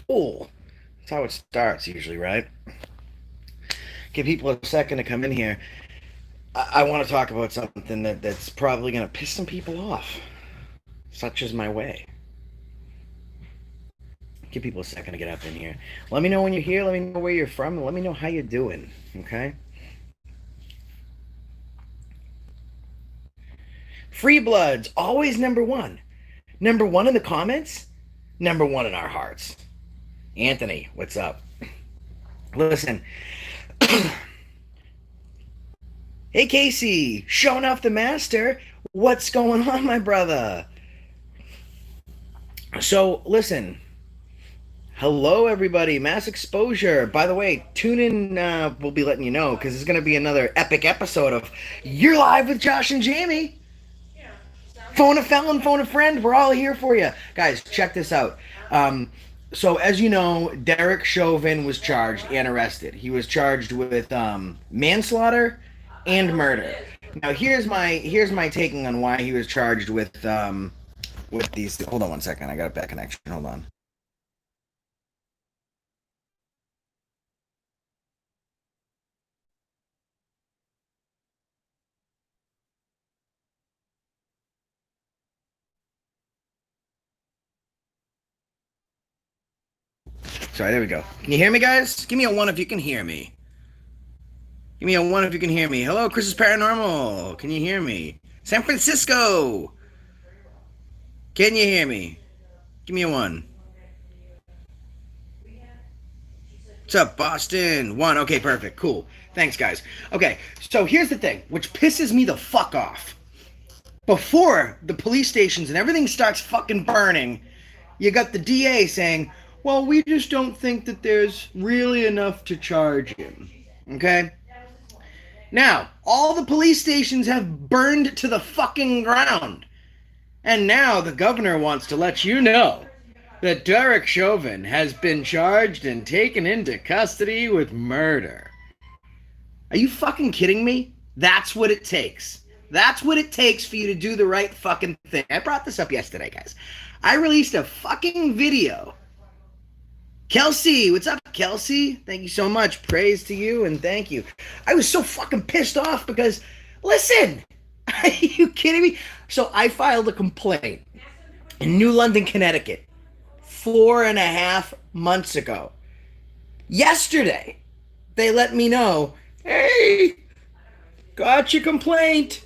Cool. That's how it starts usually, right? Give people a second to come in here. I want to talk about something that's probably going to piss some people off. Such is my way. Give people a second to get up in here. Let me know when you're here. Let me know where you're from. And let me know how you're doing. Okay? Free Bloods, always number one. Number one in the comments, number one in our hearts. Anthony, what's up? Listen, hey Casey, showing off the master. What's going on, my brother? So, listen, hello everybody, mass exposure. By the way, tune in, we'll be letting you know because it's going to be another epic episode of You're Live with Josh and Jamie. Phone a felon, phone a friend. We're all here for you. Guys, check this out. So, as you know, Derek Chauvin was charged and arrested. He was charged with manslaughter and murder. Now, here's my taking on why he was charged with these. Hold on one second. I got a bad connection. Hold on. Sorry, there we go. Can you hear me, guys? Give me a one if you can hear me. Give me a one if you can hear me. Hello, Chris is Paranormal. Can you hear me? San Francisco. Can you hear me? Give me a one. What's up, Boston? One. Okay, perfect. Cool. Thanks, guys. Okay, so here's the thing, which pisses me the fuck off. Before the police stations and everything starts fucking burning, you got the DA saying, well, we just don't think that there's really enough to charge him. Okay? Now, all the police stations have burned to the fucking ground. And now the governor wants to let you know that Derek Chauvin has been charged and taken into custody with murder. Are you fucking kidding me? That's what it takes. That's what it takes for you to do the right fucking thing. I brought this up yesterday, guys. I released a fucking video. Kelsey, what's up, Kelsey? Thank you so much. Praise to you and thank you. I was so fucking pissed off because, listen, are you kidding me? So I filed a complaint in New London, Connecticut, 4.5 months ago. Yesterday, they let me know, hey, got your complaint.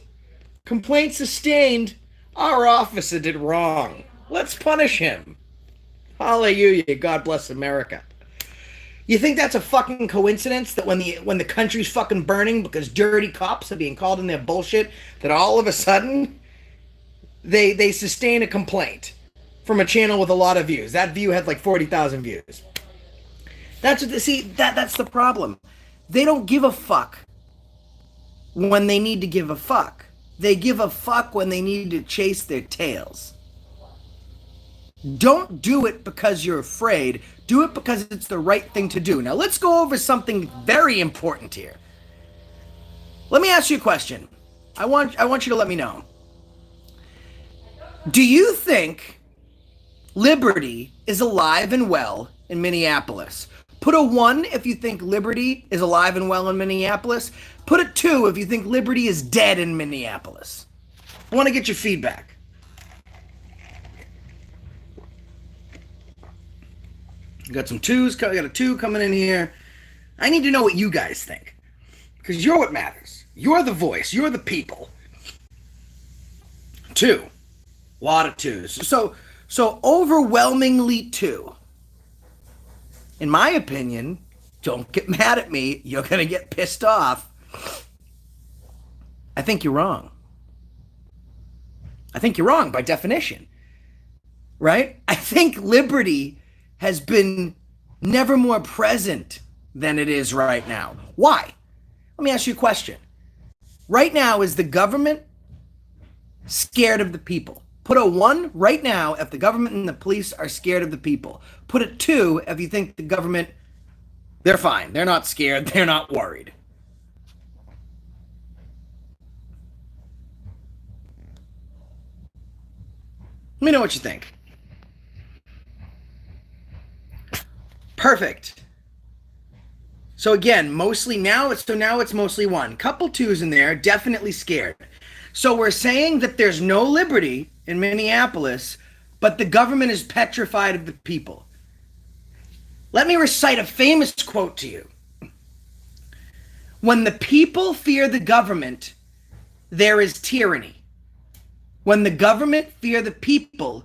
Complaint sustained. Our officer did wrong. Let's punish him. Hallelujah. God bless America. You think that's a fucking coincidence that when the country's fucking burning because dirty cops are being called in their bullshit, that all of a sudden they sustain a complaint from a channel with a lot of views? That view had like 40,000 views. That's what they see. That's the problem. They don't give a fuck when they need to give a fuck. They give a fuck when they need to chase their tails. Don't do it because you're afraid. Do it because it's the right thing to do. Now, let's go over something very important here. Let me ask you a question. I want you to let me know. Do you think liberty is alive and well in Minneapolis? Put a 1 if you think liberty is alive and well in Minneapolis. Put a 2 if you think liberty is dead in Minneapolis. I want to get your feedback. Got some twos. Got a 2 coming in here. I need to know what you guys think. Because you're what matters. You're the voice. You're the people. 2. A lot of 2s. So overwhelmingly 2. In my opinion, don't get mad at me. You're going to get pissed off. I think you're wrong. I think you're wrong by definition. Right? I think liberty has been never more present than it is right now. Why? Let me ask you a question. Right now, is the government scared of the people? Put a 1 right now if the government and the police are scared of the people. Put a 2 if you think the government, they're fine. They're not scared. They're not worried. Let me know what you think. Perfect. So again, now it's mostly one. Couple twos in there, definitely scared. So we're saying that there's no liberty in Minneapolis, but the government is petrified of the people. Let me recite a famous quote to you. When the people fear the government, there is tyranny. When the government fear the people,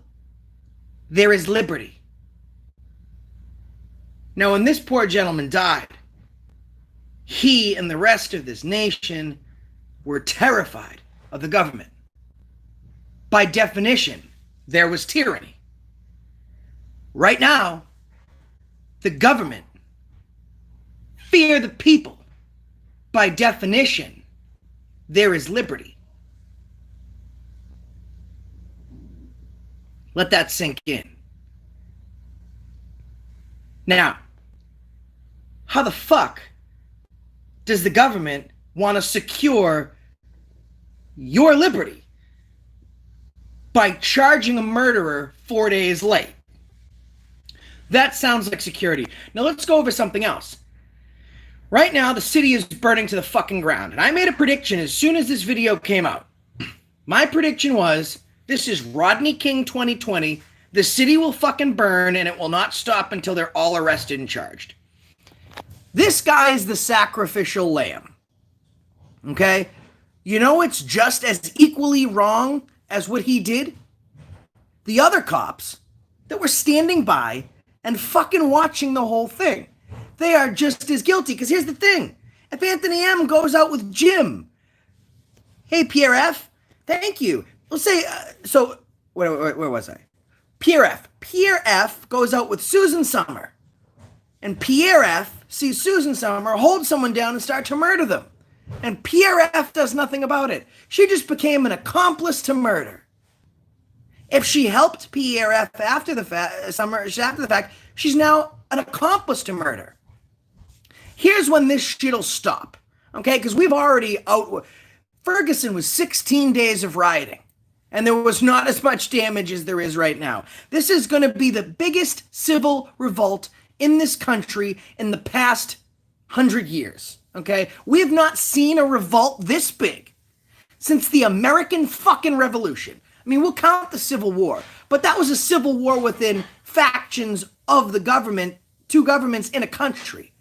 there is liberty. Now, when this poor gentleman died, he and the rest of this nation were terrified of the government. By definition, there was tyranny. Right now, the government fear the people. By definition, there is liberty. Let that sink in. Now, how the fuck does the government want to secure your liberty by charging a murderer 4 days late? That sounds like security. Now let's go over something else. Right now, the city is burning to the fucking ground. And I made a prediction as soon as this video came out. My prediction was, this is Rodney King 2020. The city will fucking burn and it will not stop until they're all arrested and charged. This guy is the sacrificial lamb. Okay? You know it's just as equally wrong as what he did? The other cops that were standing by and fucking watching the whole thing. They are just as guilty. Because here's the thing. If Anthony M. goes out with Jim, hey, Pierre F., thank you. Let's say, where was I? Pierre F. Pierre F. goes out with Susan Summer. And Pierre F. sees Susan Summer hold someone down and start to murder them. And Pierre F. does nothing about it. She just became an accomplice to murder. If she helped Pierre F. after the fact, she's now an accomplice to murder. Here's when this shit'll stop. Okay? Because we've already Ferguson was 16 days of rioting. And there was not as much damage as there is right now. This is going to be the biggest civil revolt in this country in the past 100 years. Okay? We have not seen a revolt this big since the American fucking Revolution. I mean, we'll count the Civil War, but that was a civil war within factions of the government, two governments in a country.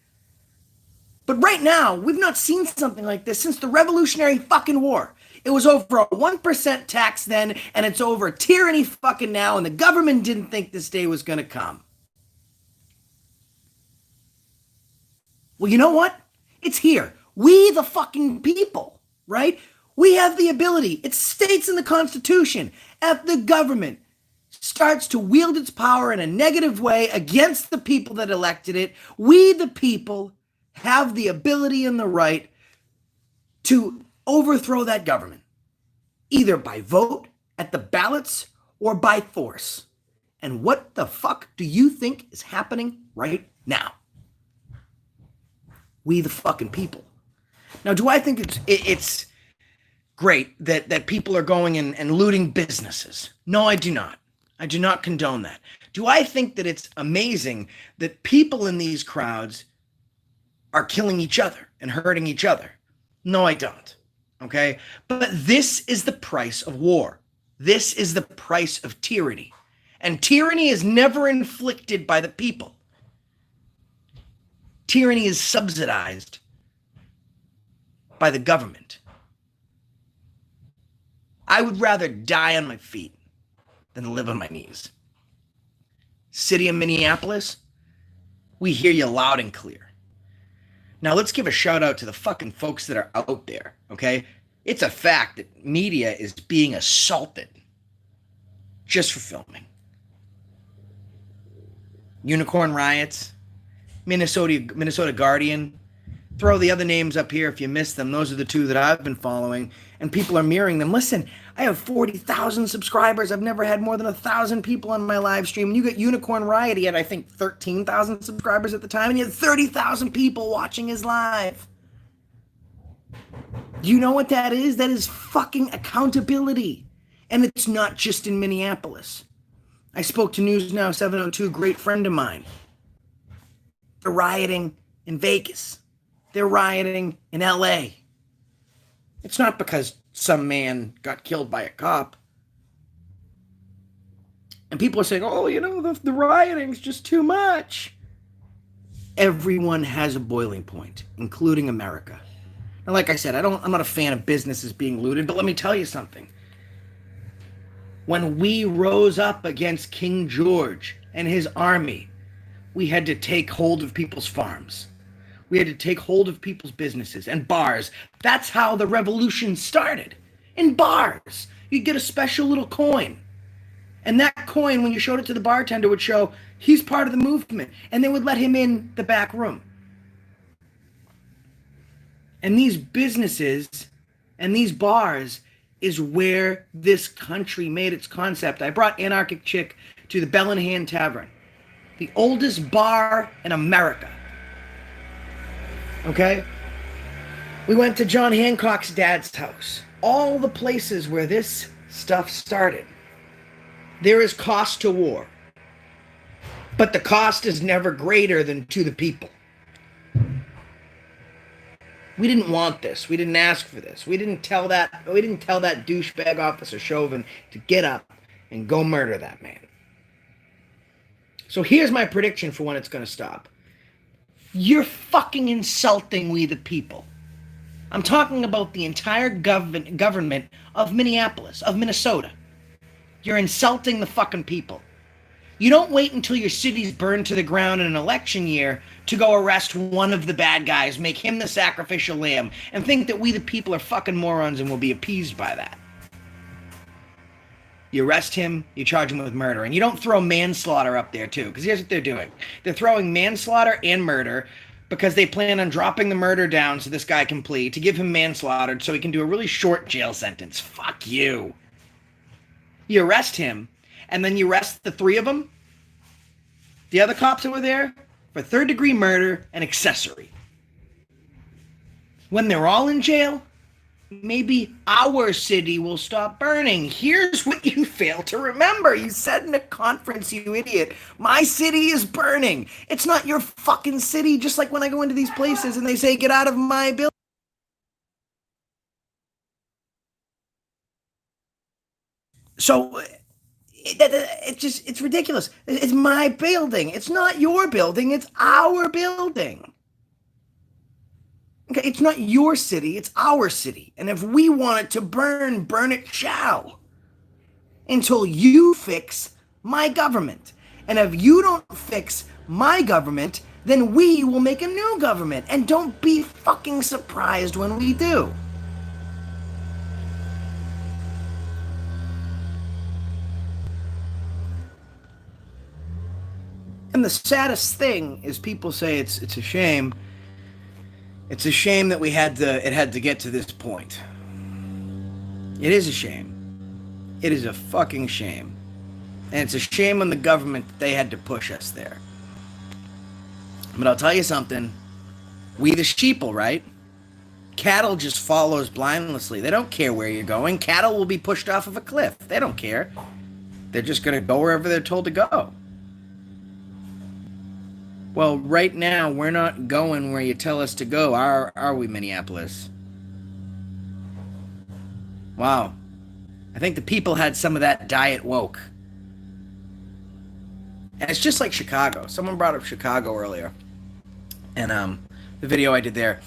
But right now, we've not seen something like this since the Revolutionary fucking War. It was over a 1% tax then, and it's over tyranny fucking now, and the government didn't think this day was going to come. Well, you know what? It's here. We the fucking people, right? We have the ability. It states in the Constitution, if the government starts to wield its power in a negative way against the people that elected it, we the people have the ability and the right to overthrow that government, either by vote, at the ballots, or by force. And what the fuck do you think is happening right now? We the fucking people. Now, do I think it's great that people are going and looting businesses? No, I do not. I do not condone that. Do I think that it's amazing that people in these crowds are killing each other and hurting each other? No, I don't. Okay? But this is the price of war. This is the price of tyranny. And tyranny is never inflicted by the people. Tyranny is subsidized by the government. I would rather die on my feet than live on my knees. City of Minneapolis, we hear you loud and clear. Now let's give a shout out to the fucking folks that are out there, okay? It's a fact that media is being assaulted just for filming. Unicorn Riots, Minnesota Guardian. Throw the other names up here if you missed them. Those are the two that I've been following, and people are mirroring them. Listen, I have 40,000 subscribers. I've never had more than 1,000 people on my live stream. And you get Unicorn Riot, he had, I think, 13,000 subscribers at the time, and he had 30,000 people watching his live. Do you know what that is? That is fucking accountability. And it's not just in Minneapolis. I spoke to News Now 702, great friend of mine. They're rioting in Vegas. They're rioting in LA. It's not because some man got killed by a cop. And people are saying, oh, the rioting's just too much. Everyone has a boiling point, including America. And like I said, I'm not a fan of businesses being looted, but let me tell you something. When we rose up against King George and his army, we had to take hold of people's farms. We had to take hold of people's businesses and bars. That's how the revolution started. In bars. You'd get a special little coin. And that coin, when you showed it to the bartender, would show he's part of the movement. And they would let him in the back room. And these businesses and these bars is where this country made its concept. I brought Anarchic Chick to the Bell in Hand Tavern, the oldest bar in America. Okay? We went to John Hancock's dad's house. All the places where this stuff started. There is cost to war. But the cost is never greater than to the people. We didn't want this. We didn't ask for this. We didn't tell that douchebag Officer Chauvin to get up and go murder that man. So here's my prediction for when it's going to stop. You're fucking insulting we the people. I'm talking about the entire government of Minneapolis, of Minnesota. You're insulting the fucking people. You don't wait until your city's burned to the ground in an election year to go arrest one of the bad guys, make him the sacrificial lamb, and think that we the people are fucking morons and will be appeased by that. You arrest him, you charge him with murder, and you don't throw manslaughter up there too, because here's what they're doing. They're throwing manslaughter and murder because they plan on dropping the murder down so this guy can plead, to give him manslaughter so he can do a really short jail sentence. Fuck you. You arrest him, and then you arrest the three of them, the other cops that were there, for third-degree murder and accessory. When they're all in jail, maybe our city will stop burning. Here's what you fail to remember. You said in a conference, you idiot, my city is burning. It's not your fucking city, just like when I go into these places and they say, get out of my building. So it's ridiculous. It's my building. It's not your building. It's our building. Okay, it's not your city. It's our city. And if we want it to burn, burn it shall. Until you fix my government. And if you don't fix my government, then we will make a new government. And don't be fucking surprised when we do. And the saddest thing is people say it's a shame. It's a shame that it had to get to this point. It is a shame. It is a fucking shame. And it's a shame on the government that they had to push us there. But I'll tell you something. We the sheeple, right? Cattle just follows blindlessly. They don't care where you're going. Cattle will be pushed off of a cliff. They don't care. They're just going to go wherever they're told to go. Well, right now, we're not going where you tell us to go, are we, Minneapolis? Wow. I think the people had some of that diet woke. And it's just like Chicago. Someone brought up Chicago earlier. And the video I did there.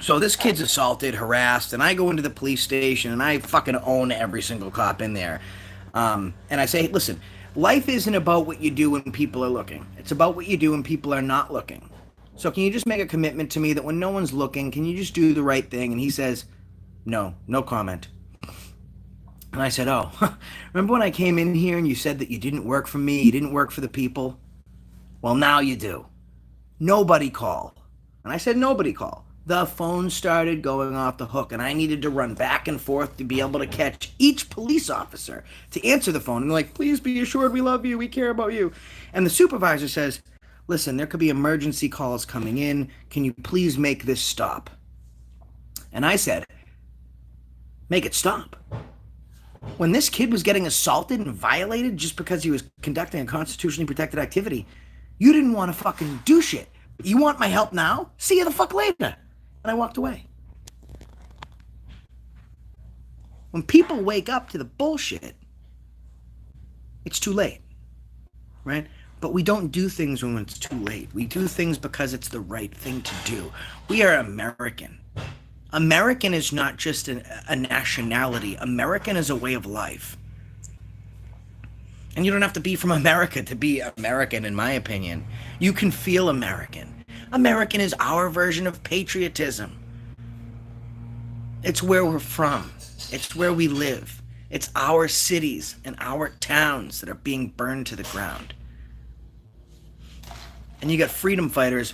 So this kid's assaulted, harassed, and I go into the police station, and I fucking own every single cop in there. And I say, listen, life isn't about what you do when people are looking. It's about what you do when people are not looking. So can you just make a commitment to me that when no one's looking, can you just do the right thing? And he says, no comment. And I said, oh, remember when I came in here and you said that you didn't work for me, you didn't work for the people? Well, now you do. Nobody call. And I said, nobody call. The phone started going off the hook, and I needed to run back and forth to be able to catch each police officer to answer the phone. And they're like, please be assured we love you, we care about you. And the supervisor says, listen, there could be emergency calls coming in. Can you please make this stop? And I said, make it stop. When this kid was getting assaulted and violated just because he was conducting a constitutionally protected activity, You didn't want to fucking do shit. You want my help now? See you the fuck later. And I walked away. When people wake up to the bullshit, it's too late, right? But we don't do things when it's too late. We do things because it's the right thing to do. We are American. American is not just a nationality. American is a way of life. And you don't have to be from America to be American, in my opinion. You can feel American. American is our version of patriotism. It's where we're from. It's where we live. It's our cities and our towns that are being burned to the ground. And you got freedom fighters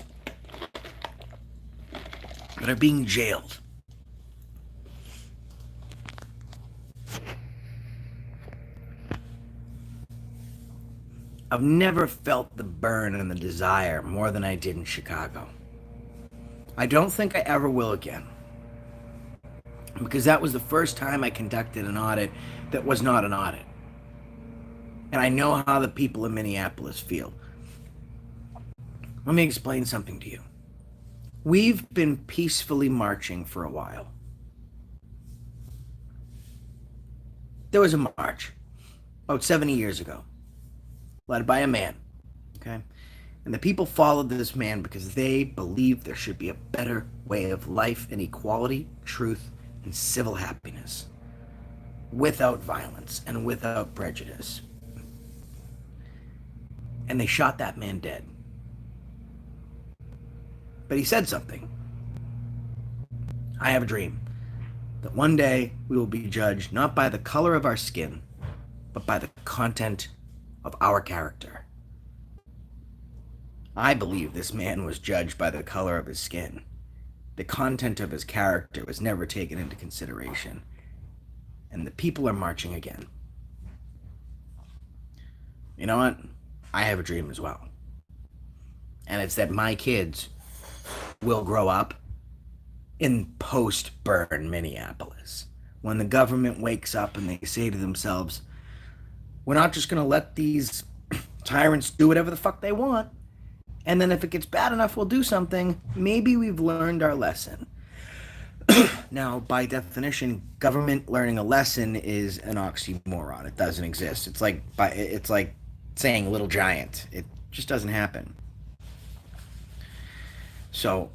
that are being jailed. I've never felt the burn and the desire more than I did in Chicago. I don't think I ever will again. Because that was the first time I conducted an audit that was not an audit. And I know how the people in Minneapolis feel. Let me explain something to you. We've been peacefully marching for a while. There was a march about 70 years ago, led by a man, okay? And the people followed this man because they believed there should be a better way of life and equality, truth, and civil happiness, without violence and without prejudice. And they shot that man dead. But he said something. I have a dream that one day we will be judged not by the color of our skin, but by the content of our character. I believe this man was judged by the color of his skin. The content of his character was never taken into consideration. And the people are marching again. You know what? I have a dream as well. And it's that my kids will grow up in post-burn Minneapolis. When the government wakes up and they say to themselves, we're not just going to let these tyrants do whatever the fuck they want. And then if it gets bad enough, we'll do something. Maybe we've learned our lesson. Now, by definition, government learning a lesson is an oxymoron. It doesn't exist. It's like saying little giant. It just doesn't happen. So,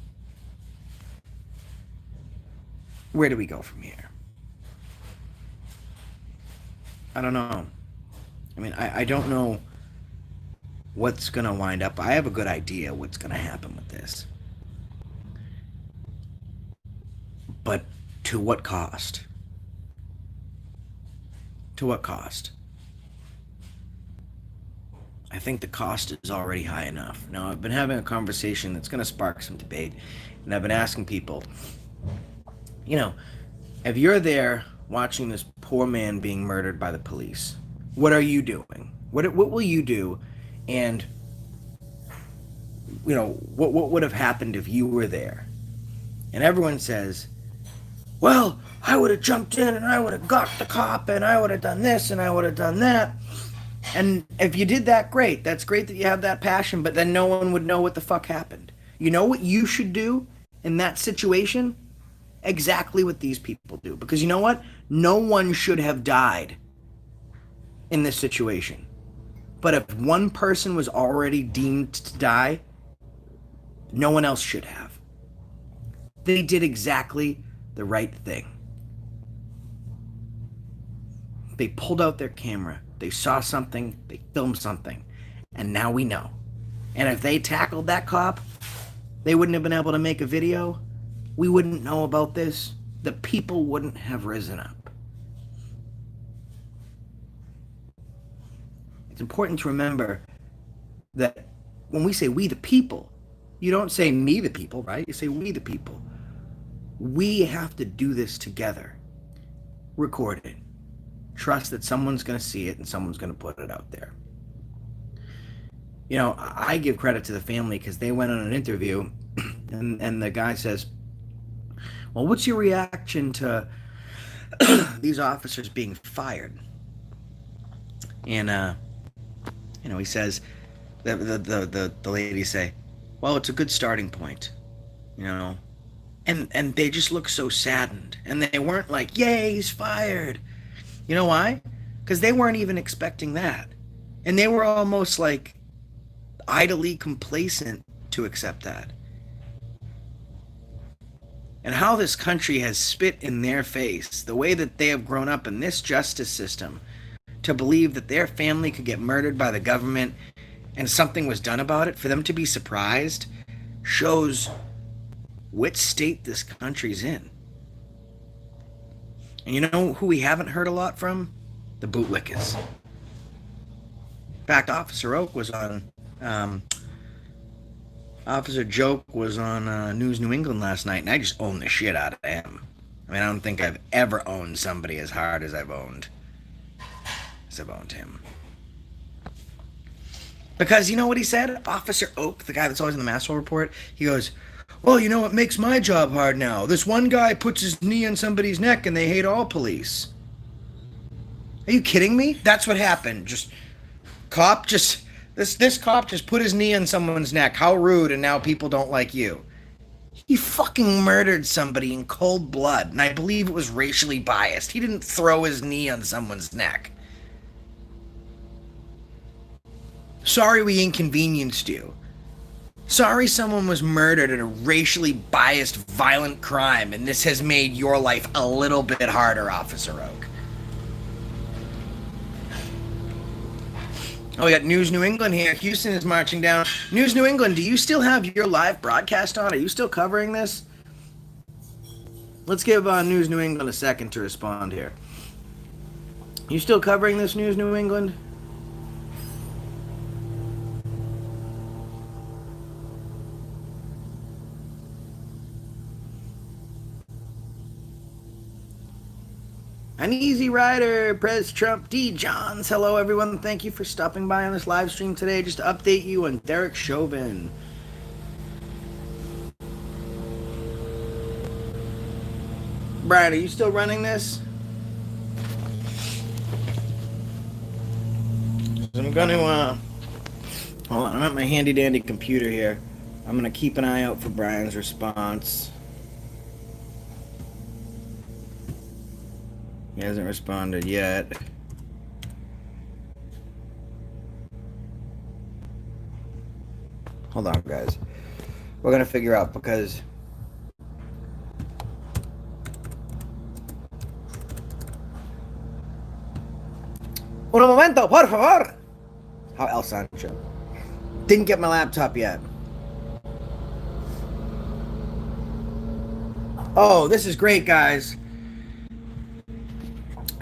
where do we go from here? I don't know. I mean, I don't know what's going to wind up. I have a good idea what's going to happen with this. But to what cost? To what cost? I think the cost is already high enough. Now, I've been having a conversation that's going to spark some debate, and I've been asking people, you know, if you're there watching this poor man being murdered by the police, what are you doing? What will you do? And, you know, what would have happened if you were there? And everyone says, well, I would have jumped in and I would have got the cop and I would have done this and I would have done that. And if you did that, great. That's great that you have that passion, but then no one would know what the fuck happened. You know what you should do in that situation? Exactly what these people do. Because you know what? No one should have died in this situation. But if one person was already deemed to die, no one else should have. They did exactly the right thing. They pulled out their camera. They saw something. They filmed something. And now we know. And if they tackled that cop, they wouldn't have been able to make a video. We wouldn't know about this. The people wouldn't have risen up. It's important to remember that when we say we the people, you don't say me the people, right? You say we the people. We have to do this together. Record it. Trust that someone's going to see it and someone's going to put it out there. You know, I give credit to the family because they went on an interview and the guy says, well, what's your reaction to these officers being fired? And, you know, he says, The ladies say, well, it's a good starting point, you know. And they just look so saddened. And they weren't like, yay, he's fired. You know why? Because they weren't even expecting that. And they were almost like idly complacent to accept that. And how this country has spit in their face, the way that they have grown up in this justice system, to believe that their family could get murdered by the government and something was done about it, for them to be surprised, shows which state this country's in. And you know who we haven't heard a lot from? The bootlickers. In fact, Officer Oak was on, Officer Joke was on News New England last night, and I just owned the shit out of him. I mean, I don't think I've ever owned somebody as hard as I've owned him. Because you know what he said? Officer Oak, the guy that's always in the Maxwell Report, he goes, well, you know what makes my job hard now? This one guy puts his knee on somebody's neck and they hate all police. Are you kidding me? That's what happened. This cop just put his knee on someone's neck. How rude, and now people don't like you. He fucking murdered somebody in cold blood, and I believe it was racially biased. He didn't throw his knee on someone's neck. Sorry we inconvenienced you. Sorry someone was murdered in a racially biased, violent crime, and this has made your life a little bit harder, Officer Oak. Oh, we got News New England here. Houston is marching down. News New England, do you still have your live broadcast on? Are you still covering this? Let's give News New England a second to respond here. You still covering this, News New England? An Easy Rider, Prez Trump, D. Johns. Hello, everyone. Thank you for stopping by on this live stream today. Just to update you on Derek Chauvin. Brian, are you still running this? I'm going to, hold on, I'm at my handy dandy computer here. I'm going to keep an eye out for Brian's response. He hasn't responded yet. Hold on, guys. We're going to figure out because... Un momento, por favor! How El Sancho. Didn't get my laptop yet. Oh, this is great, guys.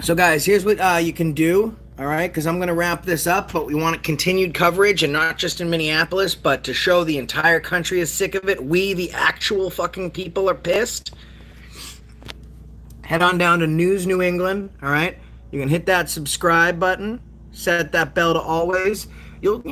So guys, here's what you can do, all right? Because I'm going to wrap this up, but we want continued coverage, and not just in Minneapolis, but to show the entire country is sick of it. We, the actual fucking people, are pissed. Head on down to News New England, all right? You can hit that subscribe button, set that bell to always. You'll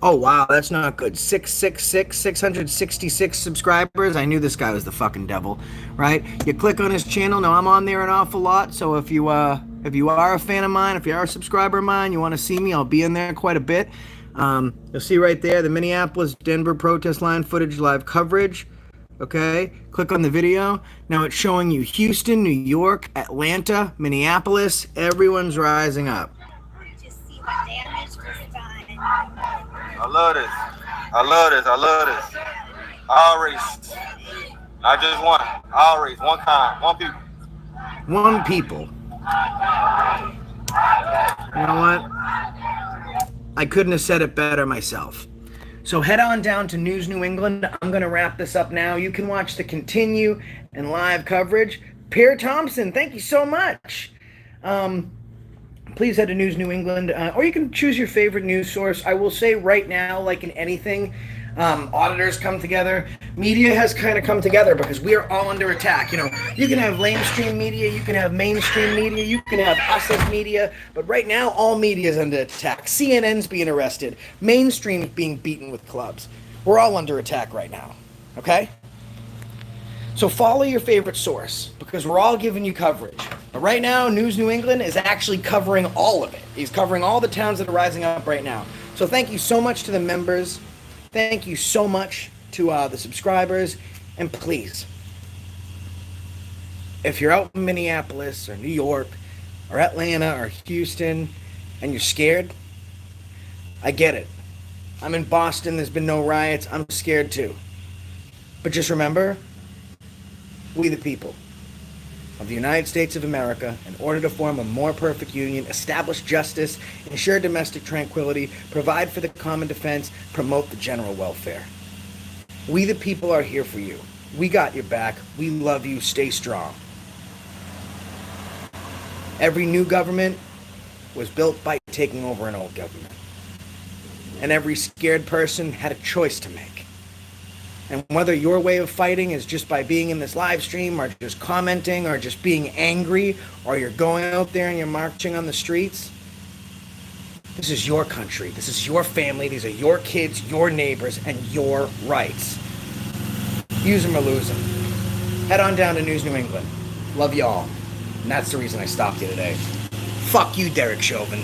oh wow, that's not good. 666 subscribers. I knew this guy was the fucking devil, right? You click on his channel. Now I'm on there an awful lot, so if you are a fan of mine, if you are a subscriber of mine, you want to see me, I'll be in there quite a bit. You'll see right there the Minneapolis Denver protest line footage live coverage. Okay, click on the video. Now it's showing you Houston, New York, Atlanta, Minneapolis. Everyone's rising up. I love this. I love this. I love this. All races. Not just one. All races. One kind. One people. One people. You know what? I couldn't have said it better myself. So head on down to News New England. I'm going to wrap this up now. You can watch the continue and live coverage. Pierre Thompson, thank you so much. Please head to News New England, or you can choose your favorite news source. I will say right now, like in anything, auditors come together. Media has kind of come together because we are all under attack. You know, you can have lamestream media, you can have mainstream media, you can have us as media, but right now all media is under attack. CNN's being arrested. Mainstream is being beaten with clubs. We're all under attack right now, okay? So follow your favorite source because we're all giving you coverage. But right now, News New England is actually covering all of it. He's covering all the towns that are rising up right now. So thank you so much to the members. Thank you so much to the subscribers. And please, if you're out in Minneapolis or New York or Atlanta or Houston and you're scared, I get it. I'm in Boston. There's been no riots. I'm scared too. But just remember, we the people of the United States of America, in order to form a more perfect union, establish justice, ensure domestic tranquility, provide for the common defense, promote the general welfare. We the people are here for you. We got your back. We love you. Stay strong. Every new government was built by taking over an old government. And every scared person had a choice to make. And whether your way of fighting is just by being in this live stream or just commenting or just being angry or you're going out there and you're marching on the streets, this is your country. This is your family. These are your kids, your neighbors, and your rights. Use them or lose them. Head on down to News New England. Love y'all. And that's the reason I stopped you today. Fuck you, Derek Chauvin.